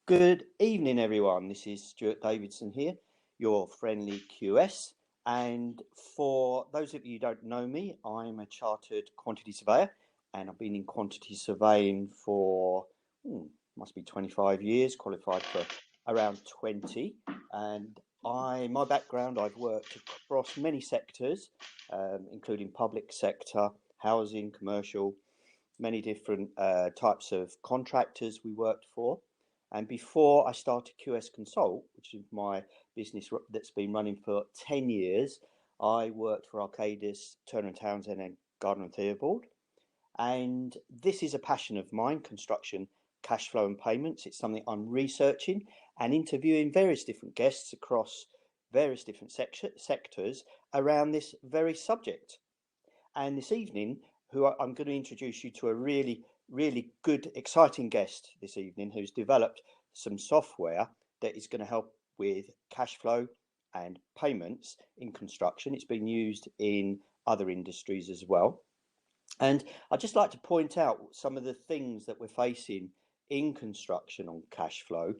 Good evening, everyone. This is Stuart Davidson here, your friendly QS. And for those of you who don't know me, I'm a chartered quantity surveyor, and I've been in quantity surveying for must be 25 years, qualified for around 20. And my background, I've worked across many sectors, including public sector, housing, commercial, many different types of contractors we worked for. And before I started QS Consult, which is my business that's been running for 10 years, I worked for Arcadis, Turner & Townsend and Gardner & Theobald. And this is a passion of mine, construction, cash flow and payments. It's something I'm researching and interviewing various different guests across various different sectors around this very subject. And this evening, I'm going to introduce you to a really good, exciting guest this evening who's developed some software that is going to help with cash flow and payments in construction. It's been used in other industries as well. And I'd just like to point out some of the things that we're facing in construction on cash flow.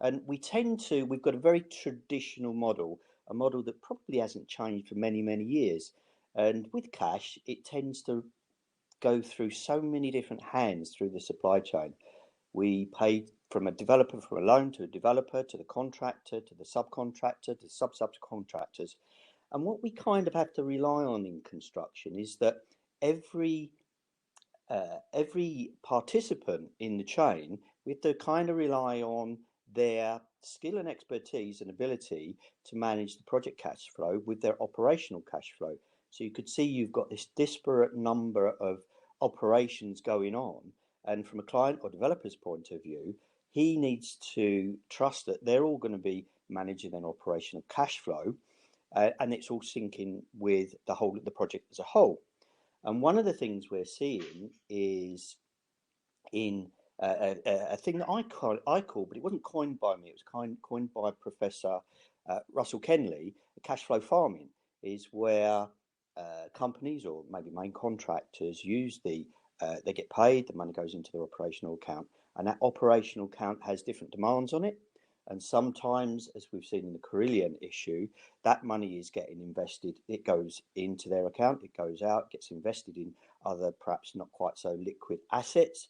And we've got a very traditional model, a model that probably hasn't changed for many, many years. And with cash, it tends to go through so many different hands through the supply chain. We pay from a developer, from a loan to a developer, to the contractor, to the subcontractor, to subcontractors. And what we kind of have to rely on in construction is that every participant in the chain, we have to kind of rely on their skill and expertise and ability to manage the project cash flow with their operational cash flow. So you could see you've got this disparate number of operations going on, and from a client or developer's point of view, he needs to trust that they're all going to be managing an operational cash flow, and it's all syncing with the project as a whole. And one of the things we're seeing is in a thing that I call, but it wasn't coined by me, it was coined by Professor Russell Kenley. Cash flow farming is where companies or maybe main contractors use they get paid, the money goes into their operational account, and that operational account has different demands on it. And sometimes, as we've seen in the Carillion issue, that money is getting invested. It goes into their account, it goes out, gets invested in other perhaps not quite so liquid assets,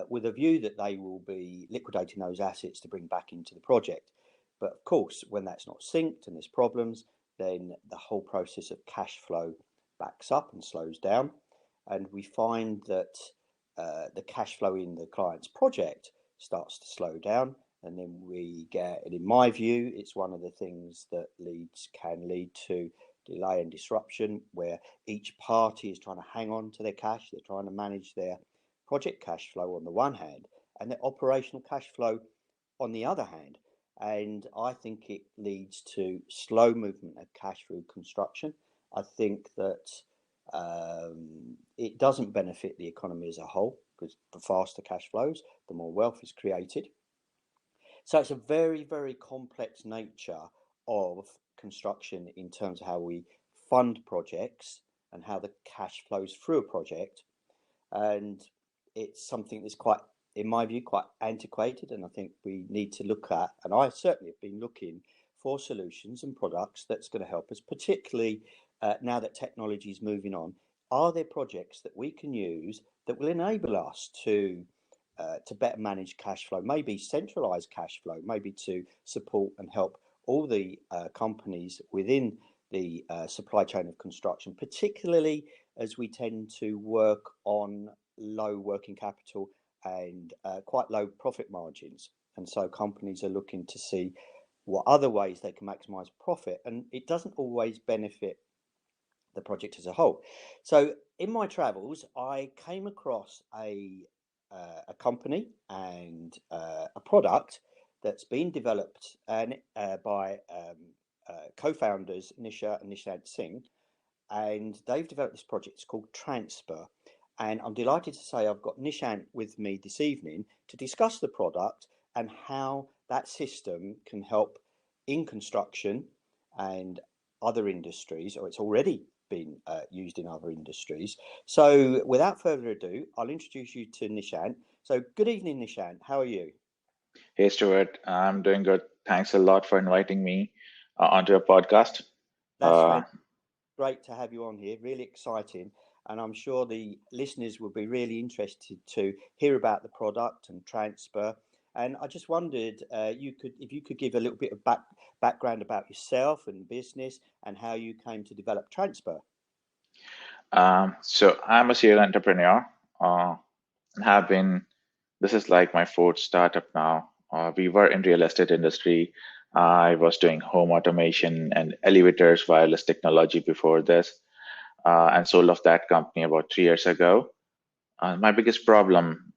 with a view that they will be liquidating those assets to bring back into the project. But of course, when that's not synced and there's problems, then the whole process of cash flow backs up and slows down. And we find that the cash flow in the client's project starts to slow down. And then we get, and in my view, it's one of the things that can lead to delay and disruption, where each party is trying to hang on to their cash. They're trying to manage their project cash flow on the one hand, and their operational cash flow on the other hand. And I think it leads to slow movement of cash through construction. I think that it doesn't benefit the economy as a whole, because the faster cash flows, the more wealth is created. So it's a very, very complex nature of construction in terms of how we fund projects and how the cash flows through a project. And it's something that's quite, in my view, quite antiquated, and I think we need to look at, and I certainly have been looking for solutions and products that's going to help us, particularly now that technology is moving on. Are there projects that we can use that will enable us to better manage cash flow, maybe centralize cash flow, maybe to support and help all the companies within the supply chain of construction, particularly as we tend to work on low working capital and quite low profit margins. And so companies are looking to see what other ways they can maximize profit, and it doesn't always benefit the project as a whole. So in my travels, I came across a company and a product that's been developed by co-founders Nisha and Nishant Singh, and they've developed this project. It's called Transfer, and I'm delighted to say I've got Nishant with me this evening to discuss the product and how that system can help in construction and other industries, or it's already been used in other industries. So without further ado, I'll introduce you to Nishant. So good evening, Nishant. How are you? Hey, Stuart. I'm doing good. Thanks a lot for inviting me onto your podcast. That's Uh, great to have you on here. Really exciting, and I'm sure the listeners will be really interested to hear about the product and transfer. And I just wondered, if you could give a little bit of background about yourself and business and how you came to develop transfer. so I'm a serial entrepreneur. And have been. This is like my fourth startup now. We were in real estate industry. I was doing home automation and elevators, wireless technology before this, and sold off that company about 3 years ago. My biggest problem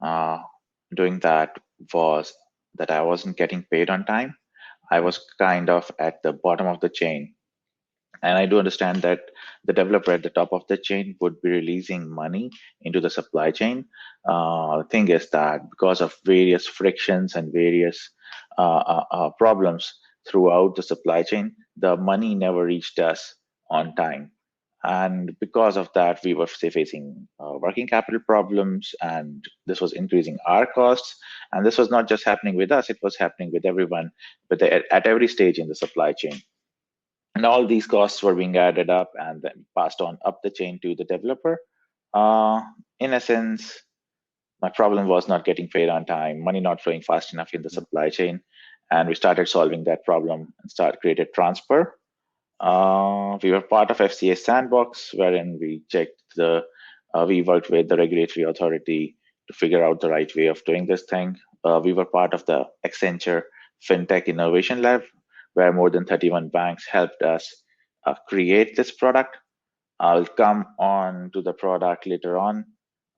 doing that was that I wasn't getting paid on time. I was kind of at the bottom of the chain. And I do understand that the developer at the top of the chain would be releasing money into the supply chain. The thing is that because of various frictions and various problems throughout the supply chain, the money never reached us on time. And because of that, we were say, facing working capital problems, and this was increasing our costs. And this was not just happening with us; it was happening with everyone, but at every stage in the supply chain. And all these costs were being added up and then passed on up the chain to the developer. Uh, in essence, my problem was not getting paid on time, money not flowing fast enough in the supply chain. And we started solving that problem and created Transfer. We were part of FCA Sandbox, wherein we worked with the regulatory authority to figure out the right way of doing this thing. We were part of the Accenture FinTech Innovation Lab, where more than 31 banks helped us create this product. I'll come on to the product later on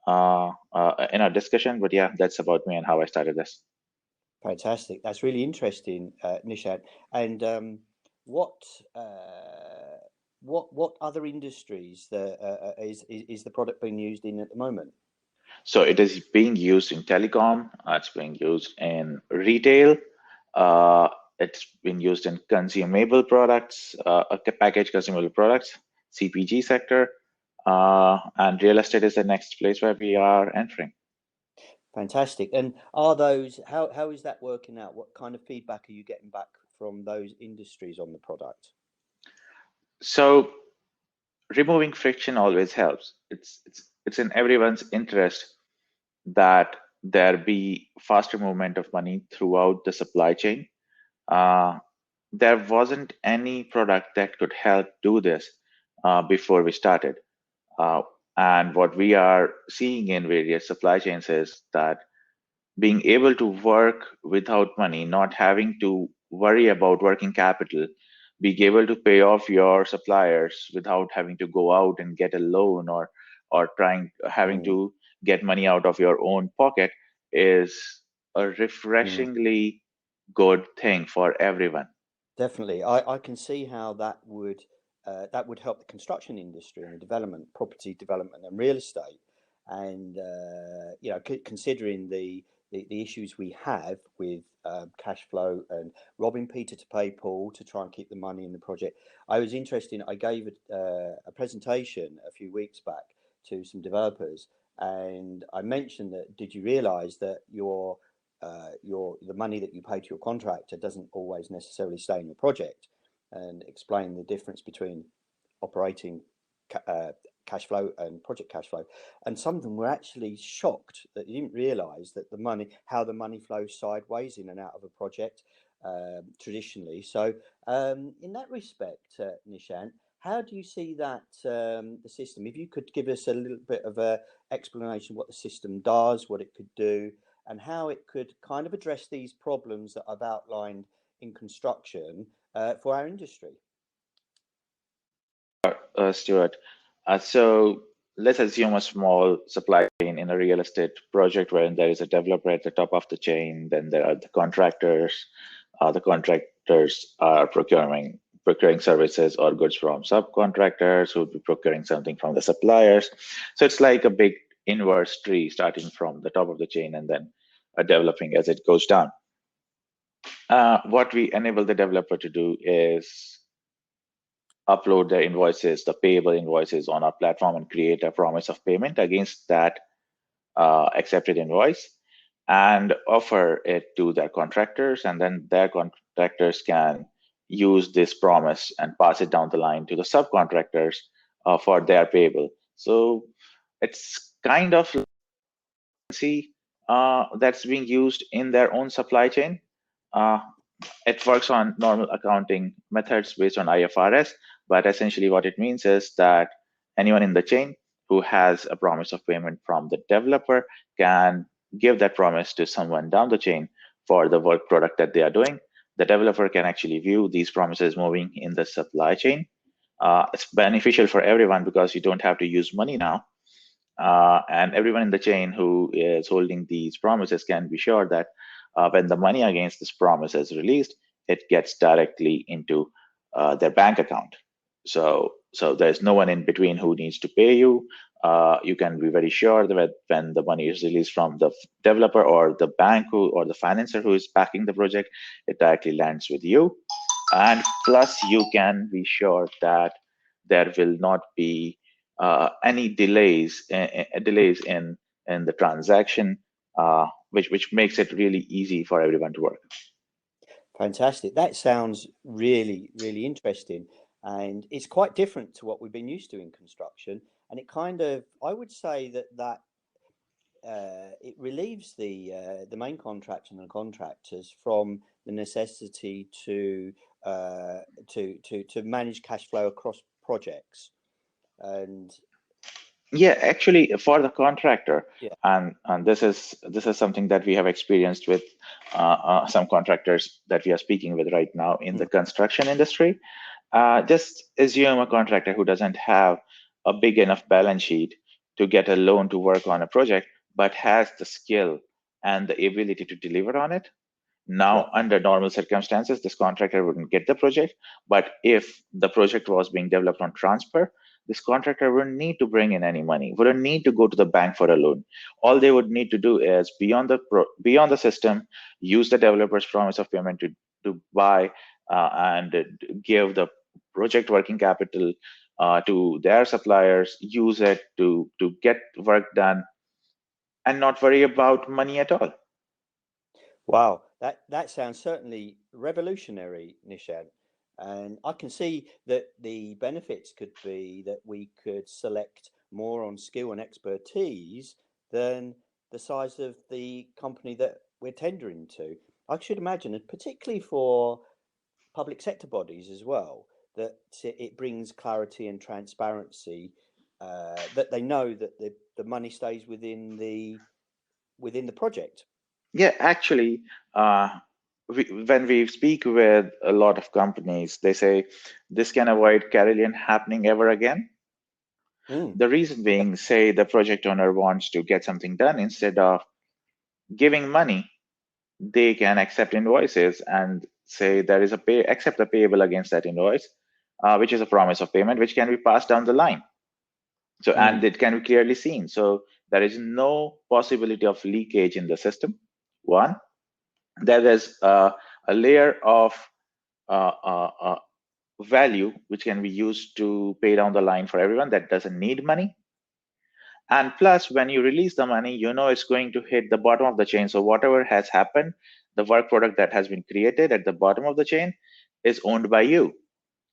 in our discussion, but yeah, that's about me and how I started this. Fantastic. That's really interesting, Nishant. And what uh, what other industries is the product being used in at the moment? So it is being used in telecom, it's being used in retail, uh, it's been used in consumable products, packaged consumable products, CPG sector, and real estate is the next place where we are entering. Fantastic. And are those how is that working out? What kind of feedback are you getting back from those industries on the product? So removing friction always helps. It's in everyone's interest that there be faster movement of money throughout the supply chain. Uh, there wasn't any product that could help do this before we started. Uh, and what we are seeing in various supply chains is that being able to work without money, not having to worry about working capital, being able to pay off your suppliers without having to go out and get a loan or having Mm, to get money out of your own pocket is a mm. refreshingly good thing for everyone. Definitely. I can see how that would help the construction industry and the development, property development and real estate. And considering the issues we have with cash flow and robbing Peter to pay Paul to try and keep the money in the project, I was interested. I gave a presentation a few weeks back to some developers, and I mentioned that. Did you realise that the money that you pay to your contractor doesn't always necessarily stay in your project, and explain the difference between operating cash flow and project cash flow. And some of them were actually shocked that you didn't realise that how the money flows sideways in and out of a project traditionally. So in that respect, Nishant, how do you see that the system? If you could give us a little bit of a explanation what the system does, what it could do, and how it could kind of address these problems that I've outlined in construction for our industry. Stuart. So let's assume a small supply chain in a real estate project where there is a developer at the top of the chain, then there are the contractors. The contractors are procuring services or goods from subcontractors who would be procuring something from the suppliers. So it's like a big inverse tree starting from the top of the chain and then developing as it goes down. What we enable the developer to do is upload the invoices, the payable invoices on our platform and create a promise of payment against that accepted invoice. and offer it to their contractors, and then their contractors can use this promise and pass it down the line to the subcontractors for their payable. So it's kind of that's being used in their own supply chain. Uh, it works on normal accounting methods based on IFRS, but essentially what it means is that anyone in the chain who has a promise of payment from the developer can give that promise to someone down the chain for the work product that they are doing. The developer can actually view these promises moving in the supply chain. It's beneficial for everyone because you don't have to use money now. And everyone in the chain who is holding these promises can be sure that when the money against this promise is released, it gets directly into their bank account. So there's no one in between who needs to pay you. You can be very sure that when the money is released from the developer or the bank or the financer who is backing the project, it directly lands with you. And plus, you can be sure that there will not be any delays in the transaction, which makes it really easy for everyone to work. Fantastic. That sounds really, really interesting. And it's quite different to what we've been used to in construction. And it kind of, I would say that it relieves the main contractor and the contractors from the necessity to manage cash flow across projects. And yeah, actually, for the contractor, yeah, and this is something that we have experienced with some contractors that we are speaking with right now in the construction industry. Just assume a contractor who doesn't have a big enough balance sheet to get a loan to work on a project, but has the skill and the ability to deliver on it. Now, yeah. under normal circumstances, this contractor wouldn't get the project. But if the project was being developed on transfer, this contractor wouldn't need to bring in any money, wouldn't need to go to the bank for a loan. All they would need to do is be on the system, use the developer's promise of payment to buy and give the project working capital to their suppliers, use it to get work done, and not worry about money at all. Wow, that sounds certainly revolutionary, Nishan. And I can see that the benefits could be that we could select more on skill and expertise than the size of the company that we're tendering to. I should imagine, and particularly for public sector bodies as well, that it brings clarity and transparency, that they know that the money stays within the project. Yeah, actually, when we speak with a lot of companies, they say this can avoid carrion happening ever again. Mm. The reason being, say the project owner wants to get something done, instead of giving money, they can accept invoices and say there is accept the payable against that invoice, which is a promise of payment, which can be passed down the line. So, and it can be clearly seen. So there is no possibility of leakage in the system. One, there is a layer of uh, uh, uh, value which can be used to pay down the line for everyone that doesn't need money. And plus, when you release the money, you know it's going to hit the bottom of the chain. So whatever has happened, the work product that has been created at the bottom of the chain is owned by you.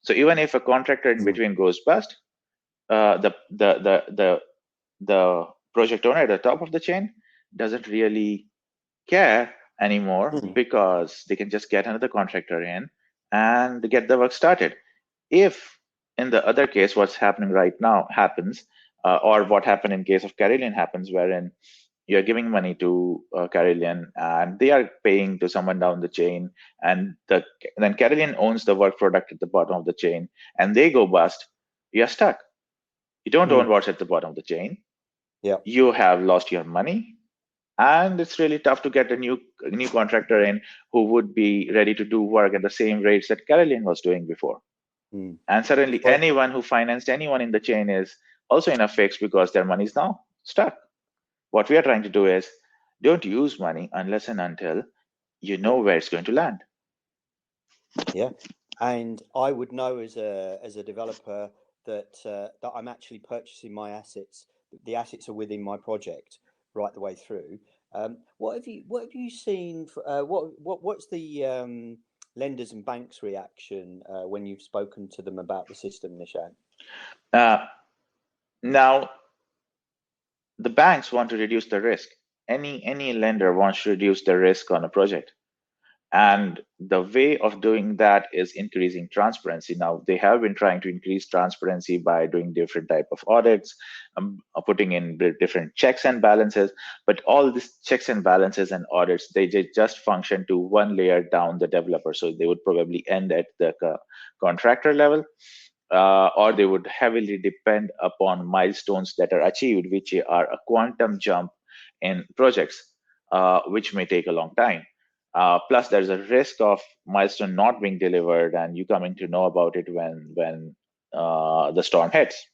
So even if a contractor in between goes bust, the project owner at the top of the chain doesn't really care anymore because they can just get another contractor in and get the work started. If in the other case, what's happening right now happens, or what happened in case of Carillion happens, wherein you're giving money to Carillion and they are paying to someone down the chain, and then Carillion owns the work product at the bottom of the chain, and they go bust, you're stuck. You don't own what's at the bottom of the chain. Yeah. You have lost your money, and it's really tough to get a new contractor in who would be ready to do work at the same rates that Caroline was doing before. And suddenly anyone who financed anyone in the chain is also in a fix because their money is now stuck. What we are trying to do is don't use money unless and until you know where it's going to land. Yeah, and I would know as a developer that I'm actually purchasing my assets. The assets are within my project right the way through, What have you seen? What's the lenders and banks' reaction when you've spoken to them about the system, Nishant? Uh, Now, the banks want to reduce the risk. Any lender wants to reduce the risk on a project. And the way of doing that is increasing transparency. Now, they have been trying to increase transparency by doing different type of audits, putting in different checks and balances. But all these checks and balances and audits, they just function to one layer down the developer. So they would probably end at the contractor level, or they would heavily depend upon milestones that are achieved, which are a quantum jump in projects, which may take a long time. Plus, there's a risk of milestone not being delivered, and you coming to know about it when the storm hits.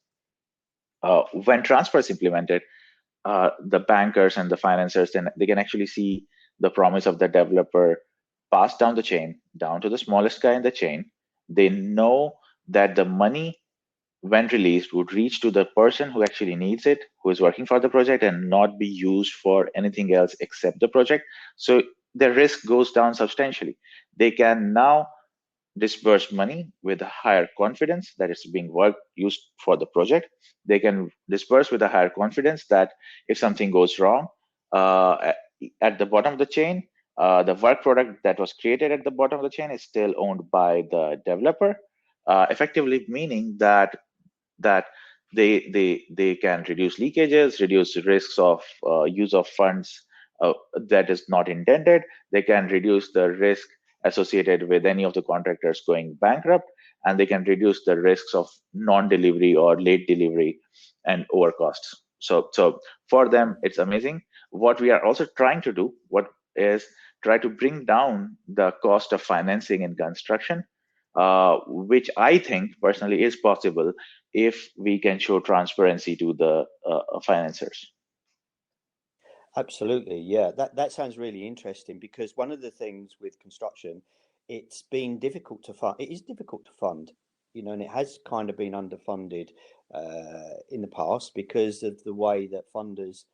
When transfer is implemented, the bankers and the financiers, then they can actually see the promise of the developer passed down the chain, down to the smallest guy in the chain. They know that the money, when released, would reach to the person who actually needs it, who is working for the project, and not be used for anything else except the project. So the risk goes down substantially. They can now disburse money with a higher confidence that it's being used for the project. They can disburse with a higher confidence that if something goes wrong at the bottom of the chain, the work product that was created at the bottom of the chain is still owned by the developer, effectively meaning that they can reduce leakages, reduce risks of use of funds that is not intended. They can reduce the risk associated with any of the contractors going bankrupt, and they can reduce the risks of non-delivery or late delivery and overcosts. So for them, it's amazing. What we are also trying to do, what is try to bring down the cost of financing in construction, which I think personally is possible if we can show transparency to the financiers. Absolutely, yeah. That sounds really interesting because one of the things with construction, it's been difficult to fund. It is difficult to fund, and it has kind of been underfunded in the past because of the way that funders,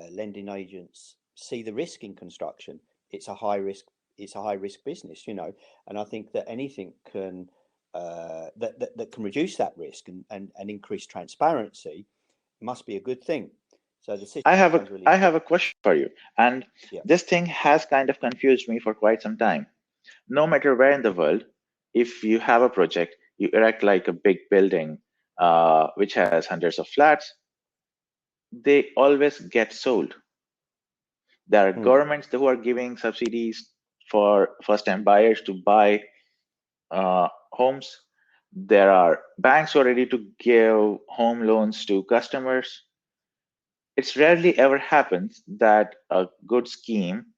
lending agents see the risk in construction. It's a high risk. It's a high risk business, and I think that anything can that can reduce that risk and increase transparency must be a good thing. So the system sounds really I have interesting. a question for you, and Yeah. this thing has kind of confused me for quite some time. No matter where in the world, if you have a project, you erect like a big building, which has hundreds of flats, they always get sold. There are Hmm. governments who are giving subsidies for first-time buyers to buy homes. There are banks who are ready to give home loans to customers. It's rarely ever happens that a good scheme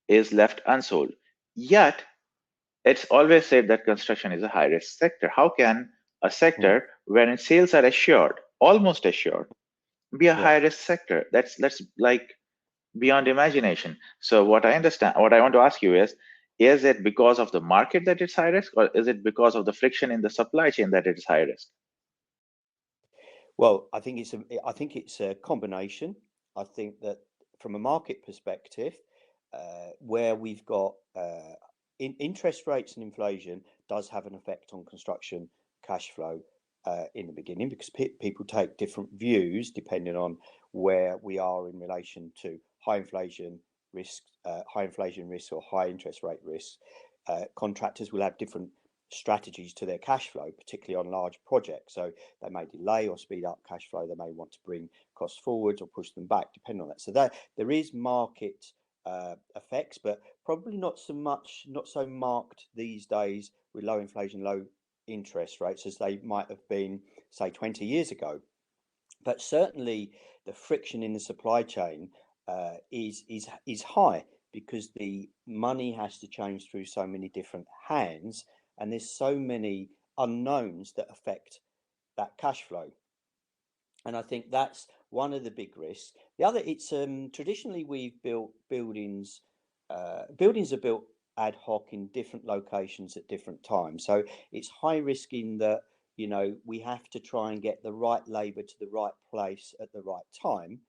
is left unsold. Yet, it's always said that construction is a high risk sector. How can a Hmm. sector wherein sales are assured, almost assured, be a Yeah. high risk sector? That's like beyond imagination. So what I understand, what I want to ask you is it because of the market that it's high risk, or is it because of the friction in the supply chain that it's high risk? Well, I think it's a combination. I think that from a market perspective, where we've got interest rates and inflation does have an effect on construction cash flow in the beginning because people take different views depending on where we are in relation to high inflation risks or high interest rate risks. Contractors will have different strategies to their cash flow, particularly on large projects. So they may delay or speed up cash flow. They may want to bring costs forwards or push them back, depending on that. So that there is market effects, but probably not so marked these days with low inflation, low interest rates as they might have been, say, 20 years ago. But certainly, the friction in the supply chain is high because the money has to change through so many different hands, and there's so many unknowns that affect that cash flow. And I think that's one of the big risks. The other, it's traditionally we've built buildings. Buildings are built ad hoc in different locations at different times, so it's high risk in that we have to try and get the right labour to the right place at the right time,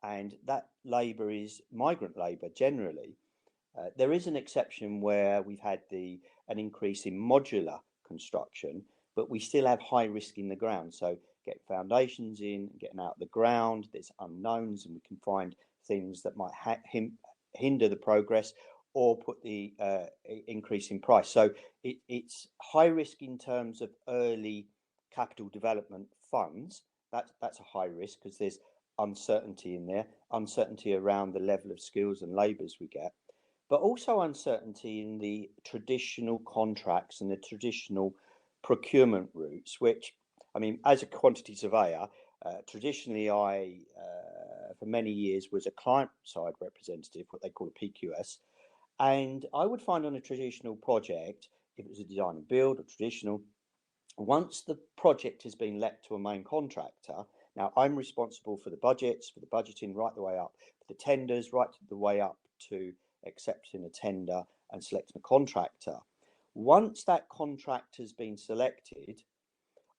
and that labour is migrant labour generally. There is an exception where we've had an increase in modular construction, but we still have high risk in the ground. So get foundations in, getting out of the ground, there's unknowns, and we can find things that might hinder the progress or put the increase in price. So it's high risk in terms of early capital development funds. That's a high risk because there's uncertainty in there, uncertainty around the level of skills and labours we get, but also uncertainty in the traditional contracts and the traditional procurement routes, which, I mean, as a quantity surveyor, traditionally I, for many years, was a client-side representative, what they call a PQS, and I would find on a traditional project, if it was a design and build or traditional, once the project has been let to a main contractor, now I'm responsible for the budgets, for the budgeting, right the way up, for the tenders, right the way up to accepting a tender and selecting a contractor. Once that contract has been selected,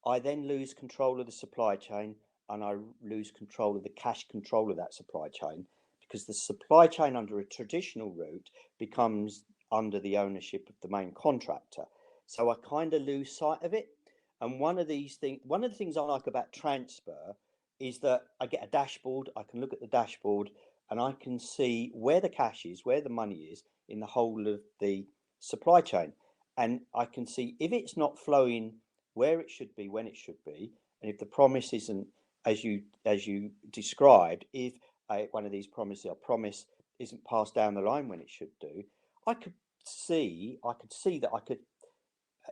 I then lose control of the supply chain and I lose control of the cash control of that supply chain, because the supply chain under a traditional route becomes under the ownership of the main contractor. So I kind of lose sight of it. And one of the things I like about transfer is that I get a dashboard. I can look at the dashboard and I can see where the cash is, where the money is in the whole of the supply chain. And I can see if it's not flowing where it should be, when it should be, and if the promise isn't as you described, if one of these promises or promise isn't passed down the line when it should do, I could see that I could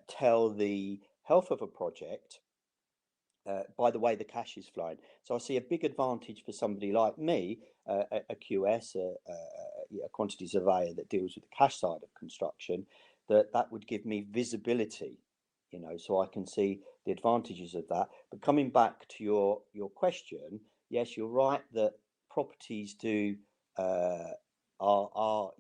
tell the health of a project by the way the cash is flowing. So I see a big advantage for somebody like me, a QS, a quantity surveyor that deals with the cash side of construction, that would give me visibility, so I can see the advantages of that. But coming back to your question, yes, you're right that properties do are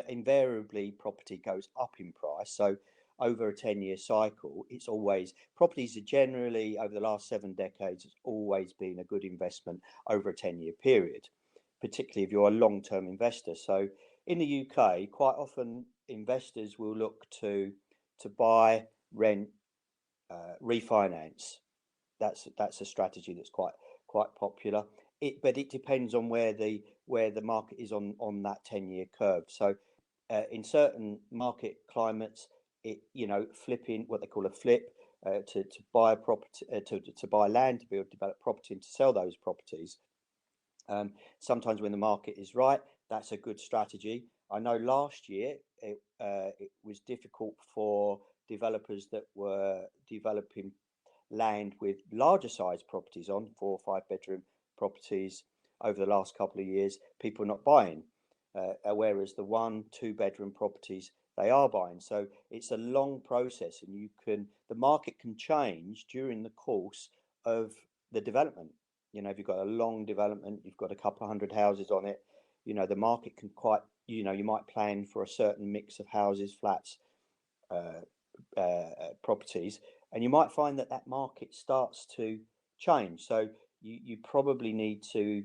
invariably property goes up in price. So over a 10-year cycle, it's always, properties are generally, over the last 7 decades, it's always been a good investment over a 10-year period, particularly if you're a long-term investor. So in the UK, quite often investors will look to buy, rent, refinance. That's a strategy that's quite popular. But it depends on where the market is on that 10-year curve. So in certain market climates, flipping, what they call a flip, to buy a property, to buy land, to build, develop property, and to sell those properties. Sometimes when the market is right, that's a good strategy. I know last year it was difficult for developers that were developing land with larger size properties on 4 or 5 bedroom properties over the last couple of years. People not buying, whereas the 1-2 bedroom properties they are buying. So it's a long process, and the market can change during the course of the development. If you've got a long development, you've got a couple of hundred houses on it, the market can quite, you might plan for a certain mix of houses, flats, properties, and you might find that market starts to change. So you probably need to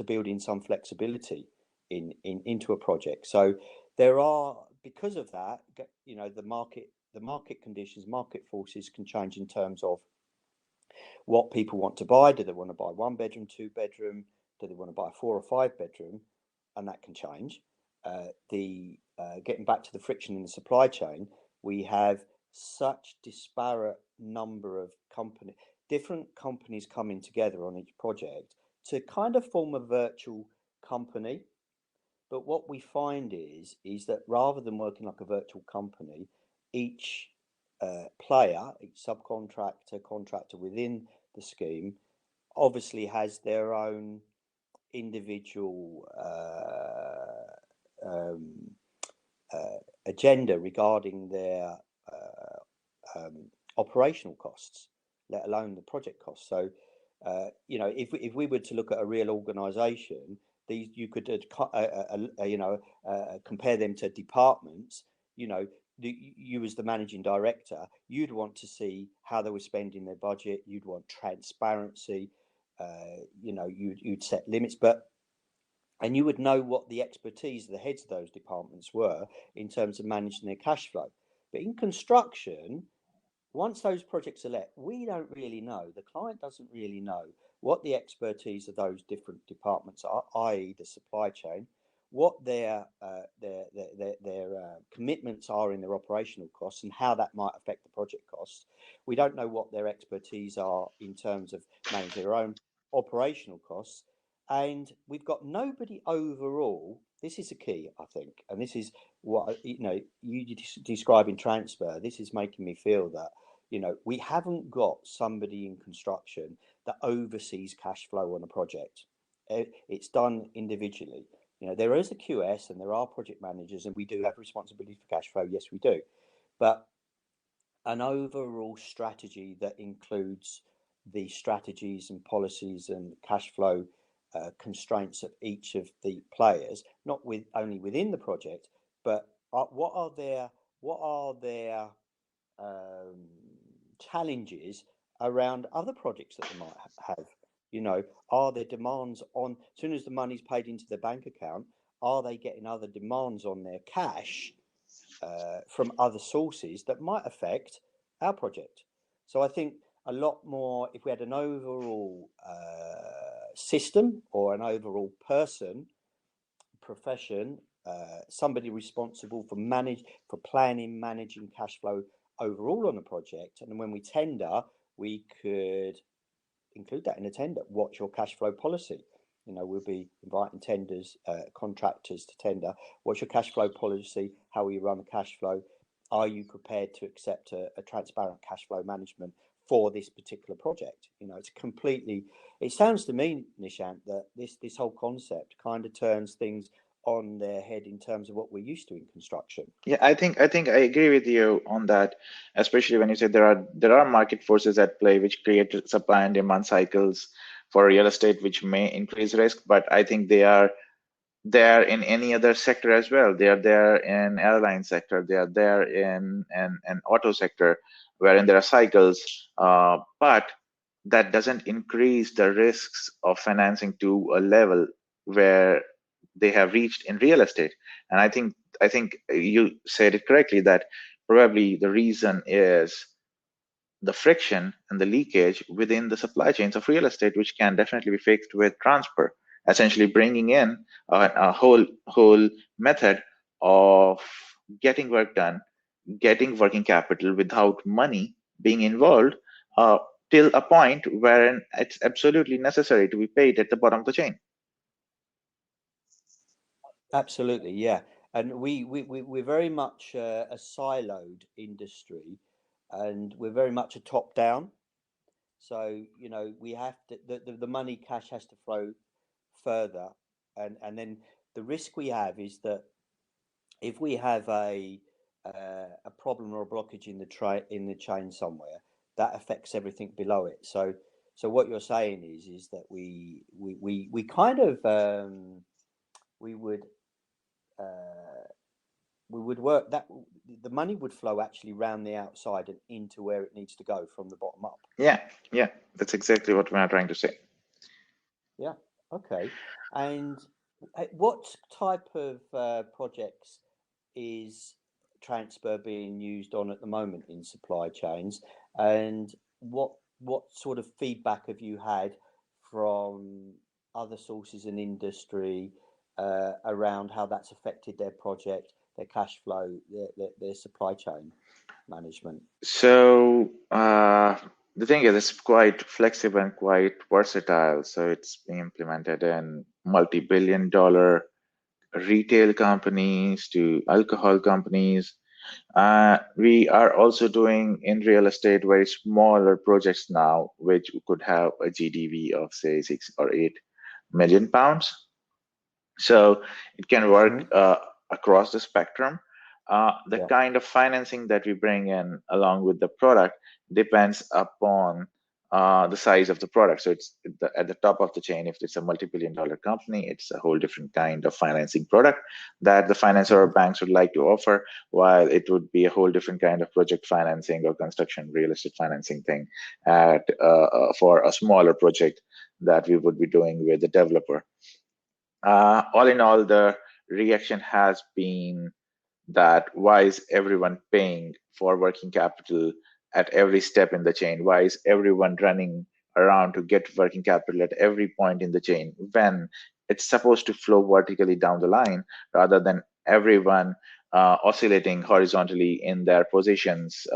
build in some flexibility into a project. So there are, because of that, the market conditions, market forces can change in terms of what people want to buy. Do they want to buy 1 bedroom, 2 bedroom? Do they want to buy a 4 or 5 bedroom? And that can change. Getting back to the friction in the supply chain, we have such disparate number of different companies coming together on each project to kind of form a virtual company. But what we find is that rather than working like a virtual company, each player, each subcontractor, contractor within the scheme obviously has their own individual agenda regarding their operational costs, let alone the project costs. So, if we were to look at a real organisation, you could compare them to departments. You as the managing director, you'd want to see how they were spending their budget. You'd want transparency. You'd set limits, but and you would know what the expertise of the heads of those departments were in terms of managing their cash flow. But in construction, once those projects are let, we don't really know. The client doesn't really know what the expertise of those different departments are, i.e., the supply chain, what their commitments are in their operational costs, and how that might affect the project costs. We don't know what their expertise are in terms of managing their own operational costs, and we've got nobody overall. This is a key, I think, and this is what you describing transfer. This is making me feel that we haven't got somebody in construction that oversees cash flow on a project. It's done individually. There is a QS and there are project managers, and we do have responsibility for cash flow. Yes, we do. But an overall strategy that includes the strategies and policies and cash flow constraints of each of the players, not only within the project, but what are their challenges around other projects that they might have. Are there demands on, as soon as the money's paid into their bank account, are they getting other demands on their cash from other sources that might affect our project? So I think a lot more, if we had an overall system or an overall profession, somebody responsible for planning, managing cash flow overall on a project, and then when we tender, we could include that in a tender. What's your cash flow policy? We'll be inviting tenders, contractors to tender. What's your cash flow policy? How will you run the cash flow? Are you prepared to accept a transparent cash flow management for this particular project? It sounds to me, Nishant, that this whole concept kind of turns things on their head in terms of what we're used to in construction. Yeah, I think I agree with you on that, especially when you say there are market forces at play which create supply and demand cycles for real estate, which may increase risk. But I think they are there in any other sector as well. They are there in airline sector. They are there in auto sector, wherein there are cycles. But that doesn't increase the risks of financing to a level where they have reached in real estate. And I think you said it correctly that probably the reason is the friction and the leakage within the supply chains of real estate, which can definitely be fixed with transfer, essentially bringing in a whole method of getting work done, getting working capital without money being involved, till a point wherein it's absolutely necessary to be paid at the bottom of the chain. Absolutely, yeah. And we're very much a siloed industry, and we're very much a top down. So we have to the money, cash has to flow further, and then the risk we have is that if we have a problem or a blockage in the chain somewhere, that affects everything below it. So what you're saying is that we kind of we would work that the money would flow actually round the outside and into where it needs to go from the bottom up. Yeah, that's exactly what we're trying to say. Yeah. Okay. And what type of projects is transfer being used on at the moment in supply chains, and what sort of feedback have you had from other sources in industry around how that's affected their project, their cash flow, their supply chain management? So the thing is, it's quite flexible and quite versatile. So it's being implemented in multi-billion-dollar retail companies to alcohol companies. We are also doing in real estate very smaller projects now, which could have a GDV of say 6 or 8 million pounds. So it can work across the spectrum. The kind of financing that we bring in along with the product depends upon the size of the product. So it's at the top of the chain. If it's a multi-billion-dollar company, it's a whole different kind of financing product that the financer or banks would like to offer, while it would be a whole different kind of project financing or construction real estate financing thing for a smaller project that we would be doing with the developer. All in all, the reaction has been that why is everyone paying for working capital at every step in the chain? Why is everyone running around to get working capital at every point in the chain when it's supposed to flow vertically down the line rather than everyone oscillating horizontally in their positions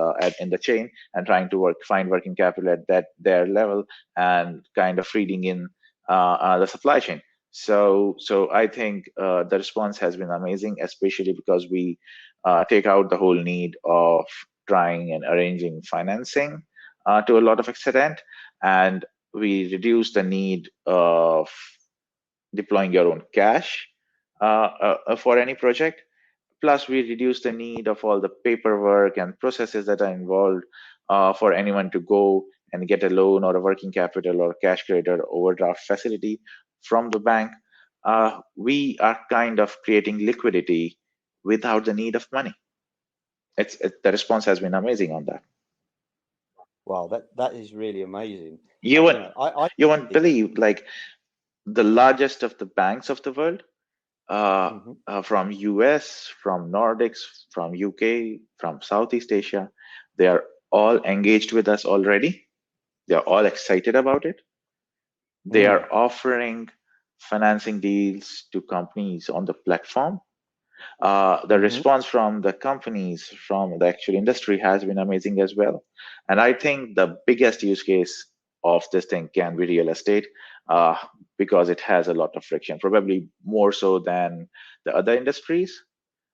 in the chain and trying to find working capital at their level and kind of feeding in the supply chain. So I think the response has been amazing, especially because we take out the whole need of trying and arranging financing to a lot of extent, and we reduce the need of deploying your own cash for any project. Plus, we reduce the need of all the paperwork and processes that are involved for anyone to go and get a loan or a working capital or cash credit or overdraft facility from the bank. We are kind of creating liquidity without the need of money. The response has been amazing on that. Wow, that is really amazing. You won't I you won't believe, like, the largest of the banks of the world, from US, from Nordics, from UK, from Southeast Asia, they are all engaged with us already. They are all excited about it. They are offering financing deals to companies on the platform. The response from the companies, from the actual industry, has been amazing as well. And I think the biggest use case of this thing can be real estate, because it has a lot of friction, probably more so than the other industries.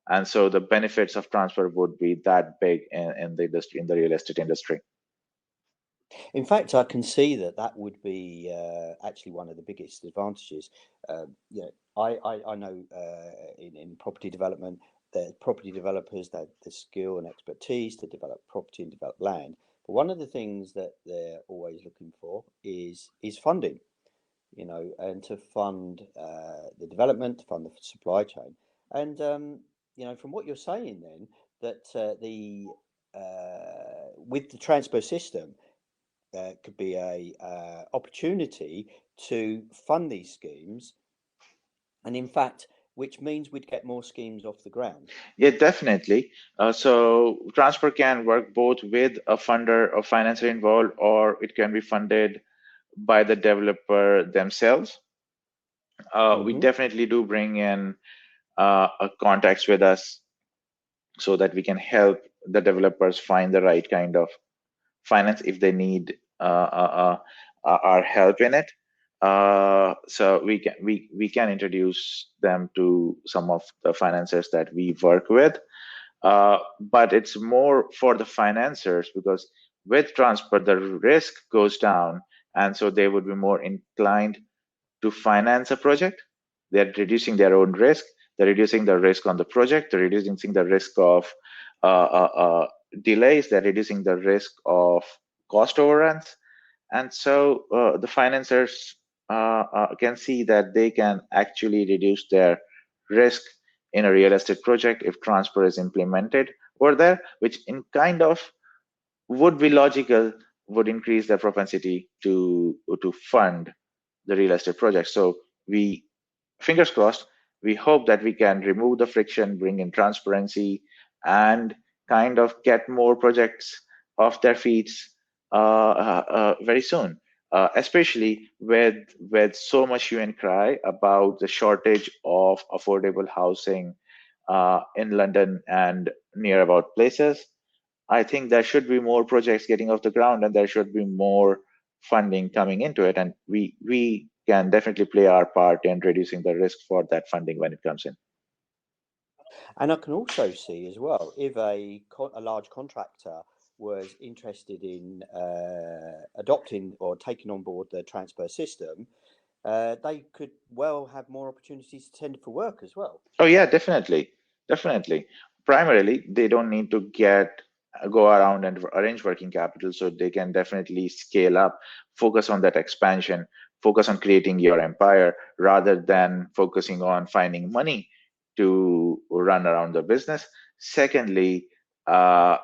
And so the benefits of transfer would be that big in the industry, in the real estate industry. In fact, I can see that would be actually one of the biggest advantages. I know in property development, the property developers, they have the skill and expertise to develop property and develop land. But one of the things that they're always looking for is funding, and to fund the development, to fund the supply chain. And from what you're saying, then that the with the transfer system could be a opportunity to fund these schemes, and in fact, which means we'd get more schemes off the ground. Yeah, definitely. So transfer can work both with a funder or financer involved, or it can be funded by the developer themselves. We definitely do bring in contacts with us so that we can help the developers find the right kind of finance if they need our help in it. So we can introduce them to some of the financiers that we work with. But it's more for the financiers, because with transfer the risk goes down, and so they would be more inclined to finance a project. They're reducing their own risk. They're reducing the risk on the project. They're reducing the risk of delays. They're reducing the risk of cost overruns. And so the financiers can see that they can actually reduce their risk in a real estate project if transfer is implemented over there, which in kind of would be logical, would increase their propensity to fund the real estate project. So we, fingers crossed, we hope that we can remove the friction, bring in transparency, and kind of get more projects off their feet very soon. Especially with so much hue and cry about the shortage of affordable housing in London and near about places. I think there should be more projects getting off the ground, and there should be more funding coming into it, and we can definitely play our part in reducing the risk for that funding when it comes in. And I can also see as well, if a large contractor was interested in adopting or taking on board the transfer system, they could well have more opportunities to tender for work as well. Oh yeah, definitely. Primarily, they don't need to go around and arrange working capital, so they can definitely scale up, focus on that expansion, focus on creating your empire rather than focusing on finding money to run around the business. Secondly,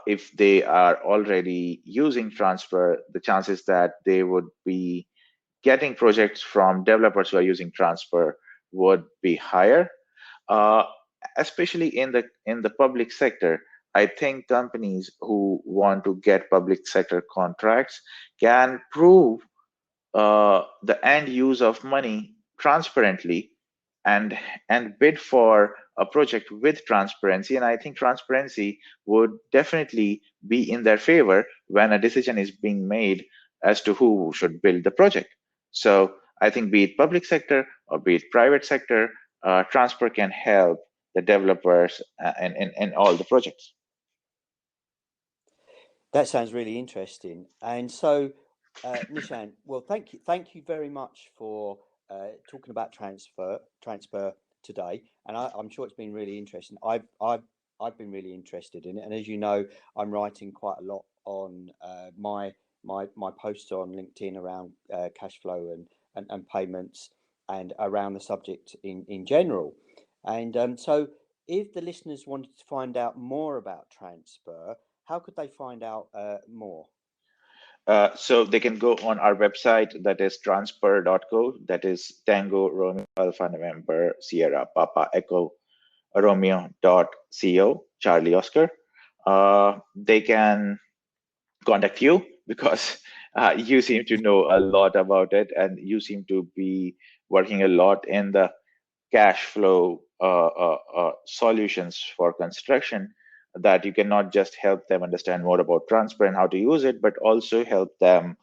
if they are already using transfer, the chances that they would be getting projects from developers who are using transfer would be higher, uh, especially in the public sector. I think companies who want to get public sector contracts can prove the end use of money transparently, and bid for a project with transparency. And I think transparency would definitely be in their favor when a decision is being made as to who should build the project. So I think, be it public sector or be it private sector, transfer can help the developers in all the projects. That sounds really interesting. And so, Nishan, well, thank you very much for talking about transfer today. And I'm sure it's been really interesting. I've been really interested in it. And as you know, I'm writing quite a lot on my posts on LinkedIn around cash flow and payments and around the subject in general. And so, if the listeners wanted to find out more about transfer, how could they find out more? So they can go on our website, that is transfer.co, that is Tango Romeo Alpha November Sierra Papa Echo Romeo.co, Charlie Oscar. They can contact you because you seem to know a lot about it, and you seem to be working a lot in the cash flow solutions for construction, that you cannot just help them understand more about transfer and how to use it, but also help them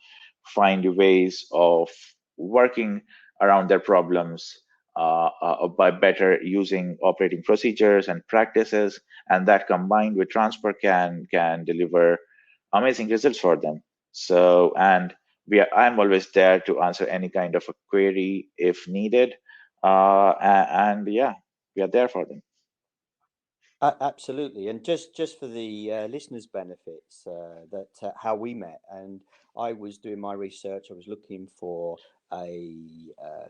find ways of working around their problems by better using operating procedures and practices, and that combined with transfer can deliver amazing results for them. So, and I'm always there to answer any kind of a query if needed, and yeah, we are there for them. Absolutely, and just for the listeners' benefits, that how we met, and I was doing my research. I was looking for a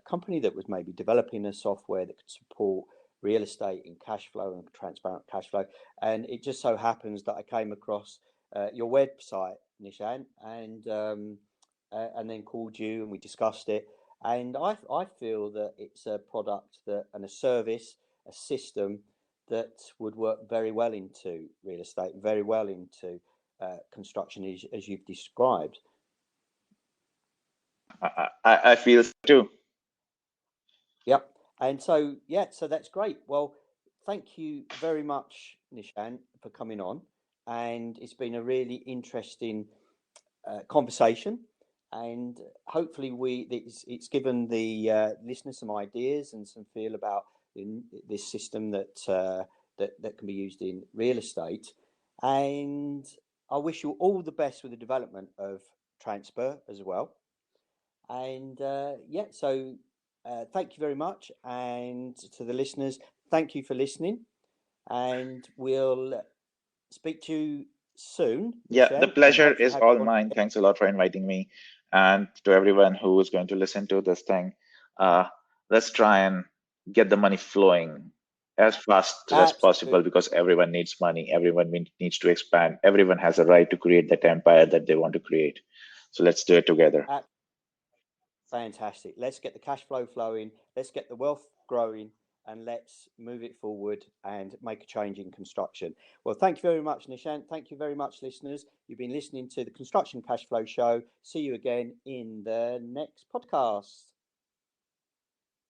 company that was maybe developing a software that could support real estate in cash flow and transparent cash flow, and it just so happens that I came across your website, Nishan, and then called you, and we discussed it, and I feel that it's a product that and a service, a system that would work very well into real estate, very well into construction, as you've described. I feel so too. Yep. And so, yeah, so that's great. Well, thank you very much, Nishan, for coming on. And it's been a really interesting conversation. And hopefully, it's given the listeners some ideas and some feel about this system that can be used in real estate. And I wish you all the best with the development of transfer as well. And yeah, so thank you very much. And to the listeners, thank you for listening. And we'll speak to you soon, Yeah, the Nishan, and pleasure hopefully is have you all on. mine. Thanks a lot for inviting me. And to everyone who is going to listen to this thing, uh, let's try and get the money flowing as fast as possible, Absolutely. because everyone needs money. Everyone needs to expand. Everyone has a right to create that empire that they want to create. So let's do it together. Fantastic. Let's get the cash flow flowing. Let's get the wealth growing, and let's move it forward and make a change in construction. Well, thank you very much, Nishant. Thank you very much, listeners. You've been listening to the Construction Cash Flow Show. See you again in the next podcast.